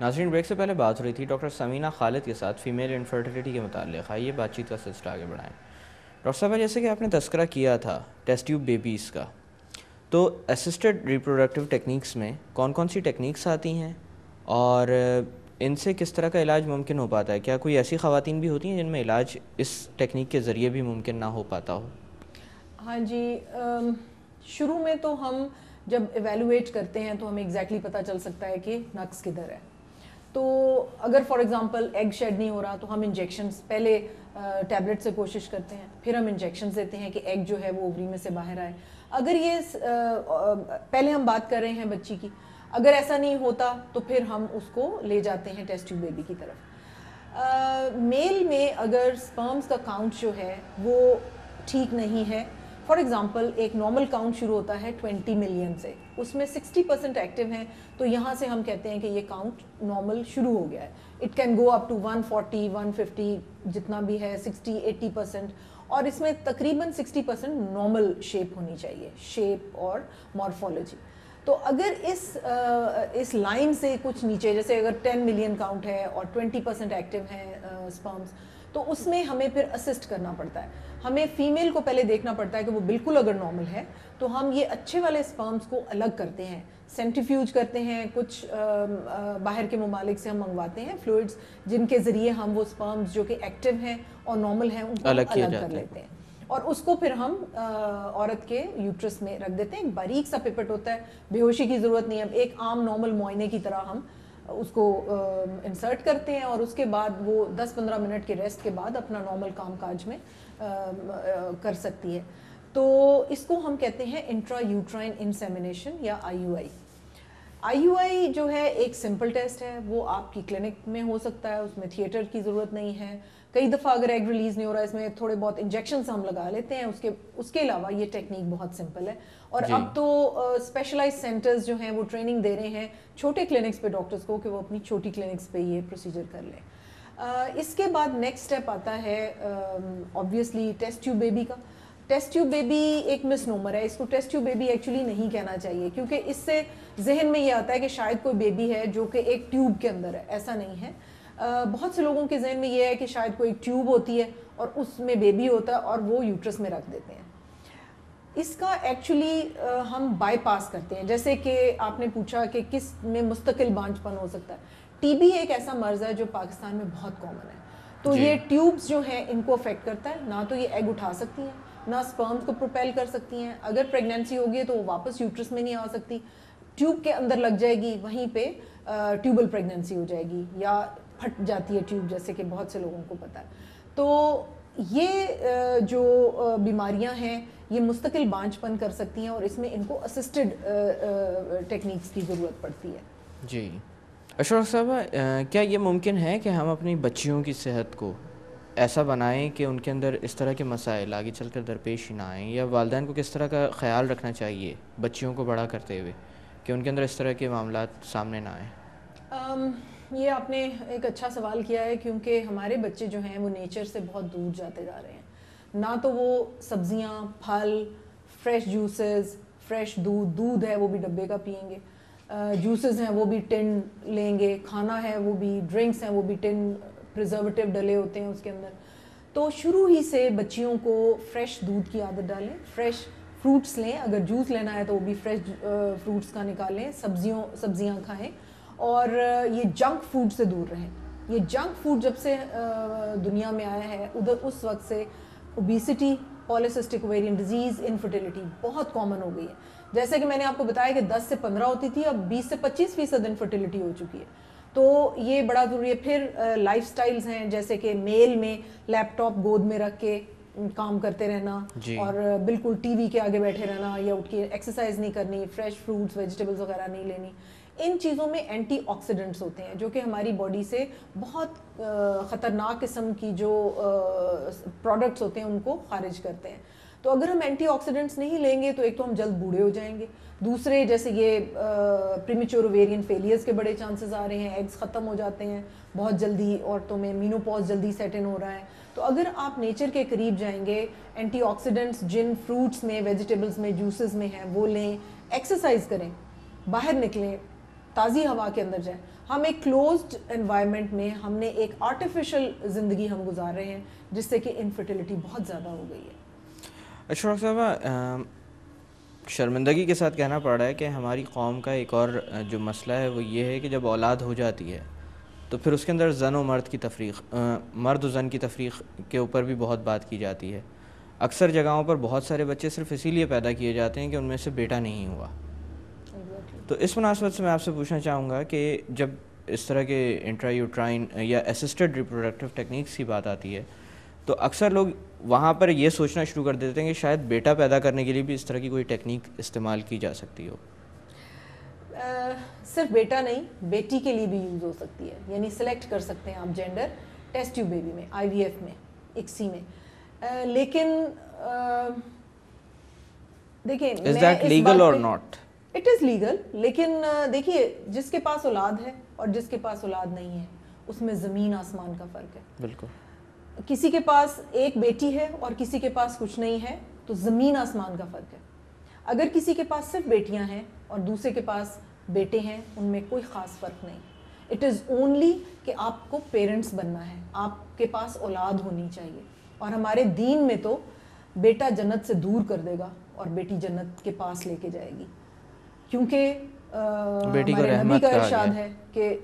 ناظرین، بریک سے پہلے بات ہو رہی تھی ڈاکٹر سمینہ خالد کے ساتھ فیمیل انفرٹیلیٹی کے متعلق. آئیے بات چیت کا سلسلہ آگے بڑھائیں. ڈاکٹر صاحب، جیسے کہ آپ نے تذکرہ کیا تھا ٹیسٹ ٹیوب بیبیز کا، تو اسسٹڈ ریپروڈکٹیو ٹیکنیکس میں کون کون سی ٹیکنیکس آتی ہیں اور ان سے کس طرح کا علاج ممکن ہو پاتا ہے؟ کیا کوئی ایسی خواتین بھی ہوتی ہیں جن میں علاج اس ٹیکنیک کے ذریعے بھی ممکن نہ ہو پاتا ہو؟ ہاں جی، شروع میں تو ہم جب ایویلویٹ کرتے ہیں تو ہمیں ایگزیکٹلی پتہ چل سکتا ہے کہ نقص کدھر ہے. تو اگر فار ایگزامپل ایگ شیڈ نہیں ہو رہا تو ہم انجیکشنز پہلے ٹیبلٹ سے کوشش کرتے ہیں، پھر ہم انجیکشنز دیتے ہیں کہ ایگ جو ہے وہ اووری میں سے باہر آئے. اگر یہ پہلے ہم بات کر رہے ہیں بچی کی، اگر ایسا نہیں ہوتا تو پھر ہم اس کو لے جاتے ہیں ٹیسٹ ٹیوب بیبی کی طرف. میل میں اگر سپرمز کا کاؤنٹ جو ہے وہ ٹھیک نہیں ہے، فار ایگزامپل ایک نارمل کاؤنٹ شروع ہوتا ہے 20 ملین سے، اس میں 60% ایکٹیو ہیں، تو یہاں سے ہم کہتے ہیں کہ یہ کاؤنٹ نارمل شروع ہو گیا ہے. It can go up to 140 150 جتنا بھی ہے، 60-80%، اور اس میں تقریباً 60% نارمل شیپ ہونی چاہیے، شیپ اور مارفولوجی. تو اگر اس لائن سے کچھ نیچے، جیسے اگر 10 ملین کاؤنٹ ہے اور 20% ایکٹیو ہیں سپرمز، تو اس میں ہمیں پھر اسسٹ کرنا پڑتا ہے. ہمیں فیمیل کو پہلے دیکھنا پڑتا ہے کہ وہ بالکل اگر نارمل ہے تو ہم یہ اچھے والے سپرمز کو الگ کرتے ہیں، سینٹریفیوج کرتے ہیں، کچھ باہر کے ممالک سے ہم منگواتے ہیں فلوئڈز جن کے ذریعے ہم وہ سپرمز جو کہ ایکٹیو ہیں اور نارمل ہیں ان کو ہم الگ کر لیتے ہیں، اور اس کو پھر ہم عورت کے یوٹرس میں رکھ دیتے ہیں. ایک باریک سا پپٹ ہوتا ہے، بے ہوشی کی ضرورت نہیں ہے، ایک عام نارمل معائنے کی طرح ہم اس کو انسرٹ کرتے ہیں، اور اس کے بعد وہ 10-15 منٹ کے ریسٹ کے بعد اپنا نارمل کام کاج میں کر سکتی ہے. تو اس کو ہم کہتے ہیں انٹرا یوٹرائن انسیمینیشن یا IUI. IUI جو ہے ایک سمپل ٹیسٹ ہے، وہ آپ کی کلینک میں ہو سکتا ہے، اس میں تھیٹر کی ضرورت نہیں ہے. کئی دفعہ اگر ایگ ریلیز نہیں ہو رہا ہے، اس میں تھوڑے بہت انجیکشنز ہم لگا لیتے ہیں. اس کے علاوہ یہ ٹیکنیک بہت سمپل ہے، اور اب تو اسپیشلائز سینٹرز جو ہیں وہ ٹریننگ دے رہے ہیں چھوٹے کلینکس پہ ڈاکٹرز کو کہ وہ اپنی چھوٹی کلینکس پہ یہ پروسیجر کر لیں. اس کے بعد نیکسٹ اسٹیپ آتا ہے آبویسلی ٹیسٹ ٹیوب بیبی کا. ٹیسٹ ٹیوب بیبی ایک مس نومر ہے، اس کو ٹیسٹ ٹیوب بیبی ایکچولی نہیں کہنا چاہیے، کیونکہ اس سے ذہن میں یہ آتا ہے کہ شاید کوئی بیبی ہے جو کہ ایک ٹیوب کے اندر ہے. ایسا نہیں ہے. بہت سے لوگوں کے ذہن میں یہ ہے کہ شاید کوئی ٹیوب ہوتی ہے اور اس میں بیبی ہوتا ہے اور وہ یوٹرس میں رکھ دیتے ہیں. اس کا ایکچولی ہم بائی پاس کرتے ہیں. جیسے کہ آپ نے پوچھا کہ کس میں مستقل بانجھ پن ہو سکتا ہے. ٹی بی ایک ایسا مرض ہے جو پاکستان میں بہت کامن ہے، تو یہ ٹیوبز جو ہیں ان کو افیکٹ کرتا ہے. نہ تو یہ ایگ اٹھا سکتی ہیں، نہ سپرمز کو پروپیل کر سکتی ہیں. اگر پریگنینسی ہوگی تو وہ واپس یوٹرس میں نہیں آ سکتی، ٹیوب کے اندر لگ جائے گی، وہیں پہ ٹیوبل پریگنینسی ہو جائے گی یا پھٹ جاتی ہے ٹیوب، جیسے کہ بہت سے لوگوں کو پتہ ہے. تو یہ جو بیماریاں ہیں یہ مستقل بانجھ پن کر سکتی ہیں، اور اس میں ان کو اسسٹڈ ٹیکنیکس کی ضرورت پڑتی ہے. جی اشرف صاحب، کیا یہ ممکن ہے کہ ہم اپنی بچیوں کی صحت کو ایسا بنائیں کہ ان کے اندر اس طرح کے مسائل آگے چل کر درپیش نہ آئیں، یا والدین کو کس طرح کا خیال رکھنا چاہیے بچیوں کو بڑا کرتے ہوئے کہ ان کے اندر اس طرح کے معاملات سامنے نہ آئیں؟ یہ آپ نے ایک اچھا سوال کیا ہے، کیونکہ ہمارے بچے جو ہیں وہ نیچر سے بہت دور جاتے جا رہے ہیں. نہ تو وہ سبزیاں، پھل، فریش جوسز، فریش دودھ ہے وہ بھی ڈبے کا پئیں گے، جوسز ہیں وہ بھی ٹن لیں گے، کھانا ہے وہ بھی، ڈرنکس ہیں وہ بھی ٹن پریزرویٹو ڈلے ہوتے ہیں اس کے اندر. تو شروع ہی سے بچیوں کو فریش دودھ کی عادت ڈالیں، فریش فروٹس لیں، اگر جوس لینا ہے تو وہ بھی فریش فروٹس کا نکالیں، سبزیاں کھائیں، اور یہ جنک فوڈ سے دور رہیں. یہ جنک فوڈ جب سے دنیا میں آیا ہے اس وقت سے اوبیسٹی، پالیسسٹک اویرین ڈیزیز، انفرٹیلٹی بہت کامن ہو گئی ہے. جیسے کہ میں نے آپ کو بتایا کہ 10 سے 15 ہوتی تھی، اب 20 سے 25% انفرٹیلٹی ہو چکی ہے. تو یہ بڑا ضروری ہے. پھر لائف سٹائلز ہیں، جیسے کہ میل میں لیپ ٹاپ گود میں رکھ کے کام کرتے رہنا، اور بالکل ٹی وی کے آگے بیٹھے رہنا، یا اٹھ کے ایکسرسائز نہیں کرنی، فریش فروٹس ویجیٹیبلز وغیرہ نہیں لینی. ان چیزوں میں اینٹی آکسیڈنٹس ہوتے ہیں جو کہ ہماری باڈی سے بہت خطرناک قسم کی جو پروڈکٹس ہوتے ہیں ان کو خارج کرتے ہیں. تو اگر ہم اینٹی آکسیڈنٹس نہیں لیں گے تو ایک تو ہم جلد بوڑھے ہو جائیں گے، دوسرے جیسے یہ پریمیچور اوویرین فیلیئرز کے بڑے چانسز آ رہے ہیں، ایگز ختم ہو جاتے ہیں بہت جلدی، عورتوں میں مینوپاز جلدی سیٹ ان ہو رہا ہے. تو اگر آپ نیچر کے قریب جائیں گے، اینٹی آکسیڈنٹس جن فروٹس میں، ویجیٹیبلز میں، جوسز میں ہیں وہ لیں، ایکسرسائز کریں، باہر نکلیں، تازی ہوا کے اندر جائیں. ہم ایک کلوزڈ انوائرمنٹ میں ہم نے ایک آرٹیفیشل زندگی ہم گزار رہے ہیں جس سے کہ انفرٹیلٹی بہت زیادہ ہو گئی ہے. اچھا ڈاکٹر صاحبہ، شرمندگی کے ساتھ کہنا پڑ رہا ہے کہ ہماری قوم کا ایک اور جو مسئلہ ہے وہ یہ ہے کہ جب اولاد ہو جاتی ہے تو پھر اس کے اندر زن و مرد کی تفریق، مرد و زن کی تفریق کے اوپر بھی بہت بات کی جاتی ہے. اکثر جگہوں پر بہت سارے بچے صرف اسی لیے پیدا کیے جاتے ہیں کہ ان میں سے بیٹا نہیں ہوا. تو اس مناسبت سے میں آپ سے پوچھنا چاہوں گا کہ جب اس طرح کے انٹرا یوٹرائن یا اسسٹڈ ریپروڈکٹیو ٹیکنیکس کی بات آتی ہے تو اکثر لوگ وہاں پر یہ سوچنا شروع کر دیتے ہیں کہ شاید بیٹا پیدا کرنے کے لیے بھی اس طرح کی کوئی ٹیکنیک استعمال کی جا سکتی ہو. صرف بیٹا نہیں، بیٹی کے لیے بھی یوز ہو سکتی ہے، یعنی سلیکٹ کر سکتے ہیں آپ جینڈر ٹیسٹ ٹیوب بیبی میں، آئی وی ایف میں، اکسی میں. لیکن دیکھیں Is that legal or not? It is legal, لیکن دیکھیے جس کے پاس اولاد ہے اور جس کے پاس اولاد نہیں ہے اس میں زمین آسمان کا فرق ہے. بالکل. کسی کے پاس ایک بیٹی ہے اور کسی کے پاس کچھ نہیں ہے تو زمین آسمان کا فرق ہے. اگر کسی کے پاس صرف بیٹیاں ہیں اور دوسرے کے پاس بیٹے ہیں ان میں کوئی خاص فرق نہیں. اٹ از اونلی کہ آپ کو پیرنٹس بننا ہے، آپ کے پاس اولاد ہونی چاہیے. اور ہمارے دین میں تو بیٹا جنت سے دور کر دے گا اور بیٹی جنت کے پاس لے کے جائے گی، کیونکہ ہمارے نبی کا ارشاد ہے کہ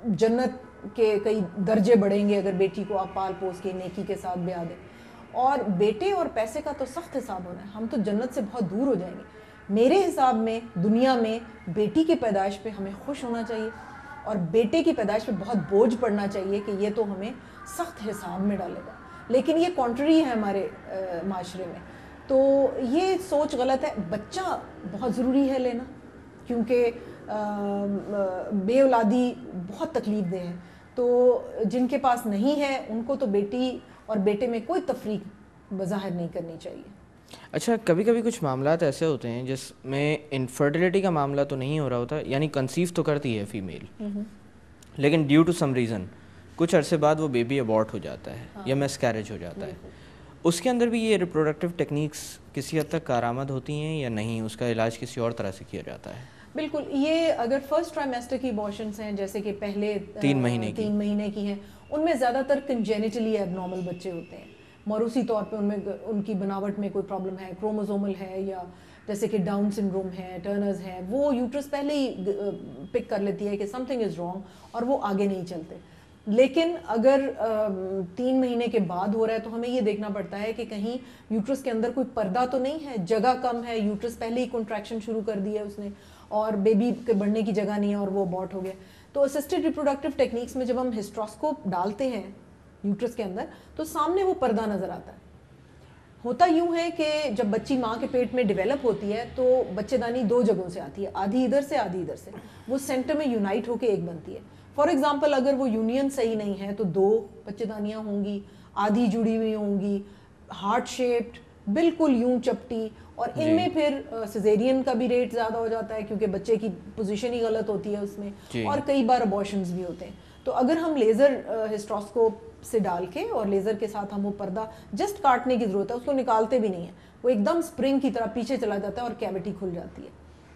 جنت کے کئی درجے بڑھیں گے اگر بیٹی کو آپ پال پوس کے نیکی کے ساتھ بیاہ دیں. اور بیٹے اور پیسے کا تو سخت حساب ہونا ہے، ہم تو جنت سے بہت دور ہو جائیں گے. میرے حساب میں دنیا میں بیٹی کی پیدائش پہ ہمیں خوش ہونا چاہیے اور بیٹے کی پیدائش پہ بہت بوجھ پڑنا چاہیے کہ یہ تو ہمیں سخت حساب میں ڈالے گا. لیکن یہ کانٹری ہے ہمارے معاشرے میں، تو یہ سوچ غلط ہے. بچہ بہت ضروری ہے لینا، کیونکہ بے اولادی بہت تکلیف دہ ہے. تو جن کے پاس نہیں ہے ان کو تو بیٹی اور بیٹے میں کوئی تفریق بظاہر نہیں کرنی چاہیے. اچھا، کبھی کبھی کچھ معاملات ایسے ہوتے ہیں جس میں انفرٹیلٹی کا معاملہ تو نہیں ہو رہا ہوتا، یعنی کنسیو تو کرتی ہے فیمیل، لیکن ڈیو ٹو سم ریزن کچھ عرصے بعد وہ بیبی ابورٹ ہو جاتا ہے یا مس کیریج ہو جاتا ہے. اس کے اندر بھی یہ ریپروڈکٹیو ٹیکنیکس کسی حد تک کارآمد ہوتی ہیں یا نہیں؟ اس کا علاج کسی اور طرح سے کیا جاتا ہے؟ بالکل. یہ اگر فرسٹ ٹرائمیسٹر کی ابارشنس ہیں جیسے کہ پہلے 3 مہینے کی ہیں، ان میں زیادہ تر کنجینیٹلی ایب نارمل بچے ہوتے ہیں. موروثی طور پہ ان میں ان کی بناوٹ میں کوئی پرابلم ہے، کروموزومل ہے، یا جیسے کہ ڈاؤن سنڈروم ہے، ٹرنرز ہے، وہ یوٹرس پہلے ہی پک کر لیتی ہے کہ سم تھنگ از رانگ اور وہ آگے نہیں چلتے. لیکن اگر 3 مہینے کے بعد ہو رہا ہے تو ہمیں یہ دیکھنا پڑتا ہے کہ کہیں یوٹرس کے اندر کوئی پردہ تو نہیں ہے، جگہ کم ہے، یوٹرس پہلے ہی کنٹریکشن شروع کر دی ہے اس نے اور بیبی کے بڑھنے کی جگہ نہیں ہے اور وہ ابورٹ ہو گیا. تو اسسٹڈ ریپروڈکٹیو ٹیکنیکس میں جب ہم ہسٹروسکوپ ڈالتے ہیں یوٹرس کے اندر تو سامنے وہ پردہ نظر آتا ہے. ہوتا یوں ہے کہ جب بچی ماں کے پیٹ میں ڈیولپ ہوتی ہے تو بچے دانی 2 جگہوں سے آتی ہے، آدھی ادھر سے آدھی ادھر سے، وہ سینٹر میں یونائٹ ہو کے ایک بنتی ہے. فار ایگزامپل اگر وہ یونین صحیح نہیں ہے تو 2 بچے دانیاں ہوں گی، آدھی جڑی ہوئی ہوں گی، ہارٹ شیپڈ، بالکل یوں چپٹی، اور ان میں پھر سیزیرین کا بھی ریٹ زیادہ ہو جاتا ہے کیونکہ بچے کی پوزیشن ہی غلط ہوتی ہے اس میں، اور کئی بار ابارشنز بھی ہوتے ہیں. تو اگر ہم لیزر ہسٹروسکوپ سے ڈال کے اور لیزر کے ساتھ ہم وہ پردہ جسٹ کاٹنے کی ضرورت ہے، اس کو نکالتے بھی نہیں ہیں، وہ ایک دم اسپرنگ کی طرح پیچھے چلا جاتا ہے اور کیوٹی کھل جاتی ہے.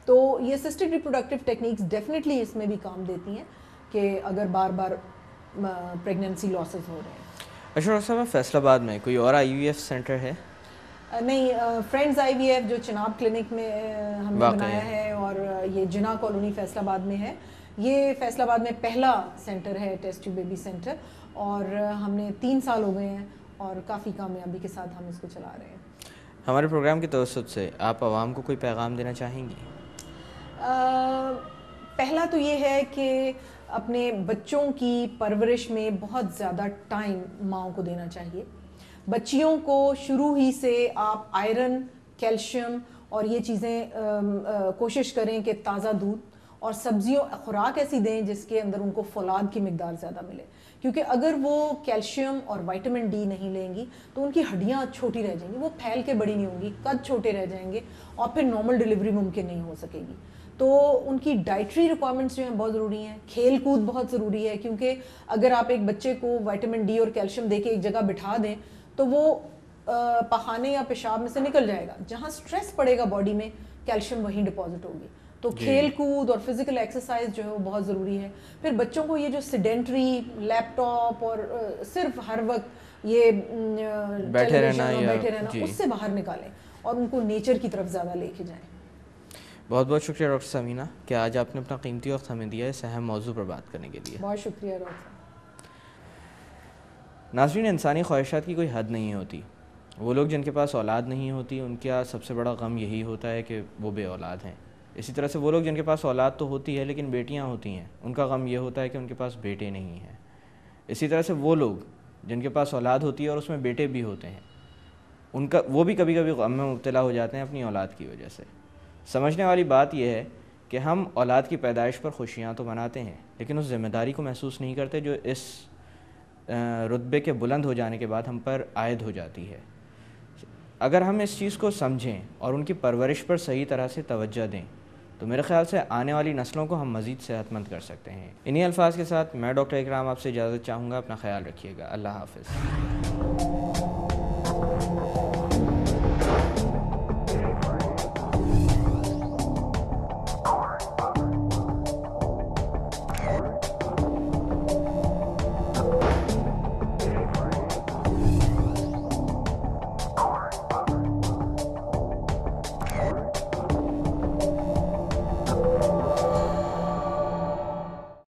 تو یہ اسسٹڈ ریپروڈکٹیو ٹیکنیکس ڈیفینیٹلی اس میں بھی کام دیتی ہیں کہ اگر بار بار پریگنینسی لاسز ہو رہے ہیں. اچھا ڈاکٹر صاحب، فیصل آباد میں کوئی اور آئی وی ایف سینٹر ہے؟ نہیں، فرینڈز آئی وی ایف جو چناب کلینک میں ہم نے بنایا ہے اور یہ جنا کالونی فیصل آباد میں ہے. یہ فیصل آباد میں پہلا سینٹر ہے ٹیسٹ ٹیوب بیبی سینٹر، اور ہم نے 3 سال ہو گئے ہیں اور کافی کامیابی کے ساتھ ہم اس کو چلا رہے ہیں. ہمارے پروگرام کے توسط سے آپ عوام کو کوئی پیغام دینا چاہیں گی؟ پہلا تو یہ ہے کہ اپنے بچوں کی پرورش میں بہت زیادہ ٹائم ماؤں کو دینا چاہیے. بچیوں کو شروع ہی سے آپ آئرن، کیلشیم اور یہ چیزیں کوشش کریں کہ تازہ دودھ اور سبزیوں خوراک ایسی دیں جس کے اندر ان کو فولاد کی مقدار زیادہ ملے، کیونکہ اگر وہ کیلشیم اور وائٹامن ڈی نہیں لیں گی تو ان کی ہڈیاں چھوٹی رہ جائیں گی، وہ پھیل کے بڑی نہیں ہوں گی، قد چھوٹے رہ جائیں گے اور پھر نارمل ڈیلیوری ممکن نہیں ہو سکے گی. تو ان کی ڈائٹری ریکوائرمنٹس جو ہیں بہت ضروری ہیں. کھیل کود بہت ضروری ہے، کیونکہ اگر آپ ایک بچے کو وائٹامن ڈی اور کیلشیم دے کے ایک جگہ بٹھا دیں تو وہ پخانے یا پیشاب میں سے نکل جائے گا. جہاں سٹریس پڑے گا باڈی میں کیلشیم وہیں ڈپازٹ ہوگی. تو کھیل کود اور فزیکل ایکسرسائز جو ہے وہ بہت ضروری ہے. پھر بچوں کو یہ جو سیڈنٹری لیپ ٹاپ اور صرف ہر وقت یہ بیٹھے رہنا اس سے باہر نکالیں اور ان کو نیچر کی طرف زیادہ لے کے جائیں. بہت بہت شکریہ ڈاکٹر سمینہ کہ آج آپ نے اپنا قیمتی وقت ہمیں دیا اس اہم موضوع پر بات کرنے کے لیے. بہت شکریہ ڈاکٹر صاحب. ناظرین، انسانی خواہشات کی کوئی حد نہیں ہوتی. وہ لوگ جن کے پاس اولاد نہیں ہوتی ان کا سب سے بڑا غم یہی ہوتا ہے کہ وہ بے اولاد ہیں. اسی طرح سے وہ لوگ جن کے پاس اولاد تو ہوتی ہے لیکن بیٹیاں ہوتی ہیں ان کا غم یہ ہوتا ہے کہ ان کے پاس بیٹے نہیں ہیں. اسی طرح سے وہ لوگ جن کے پاس اولاد ہوتی ہے اور اس میں بیٹے بھی ہوتے ہیں وہ بھی کبھی کبھی غم میں مبتلا ہو جاتے ہیں اپنی اولاد کی وجہ سے. سمجھنے والی بات یہ ہے کہ ہم اولاد کی پیدائش پر خوشیاں تو مناتے ہیں لیکن اس ذمہ داری کو محسوس نہیں کرتے جو اس رتبے کے بلند ہو جانے کے بعد ہم پر عائد ہو جاتی ہے. اگر ہم اس چیز کو سمجھیں اور ان کی پرورش پر صحیح طرح سے توجہ دیں تو میرے خیال سے آنے والی نسلوں کو ہم مزید صحت مند کر سکتے ہیں. انہی الفاظ کے ساتھ میں ڈاکٹر اکرام آپ سے اجازت چاہوں گا. اپنا خیال رکھیے گا. اللہ حافظ.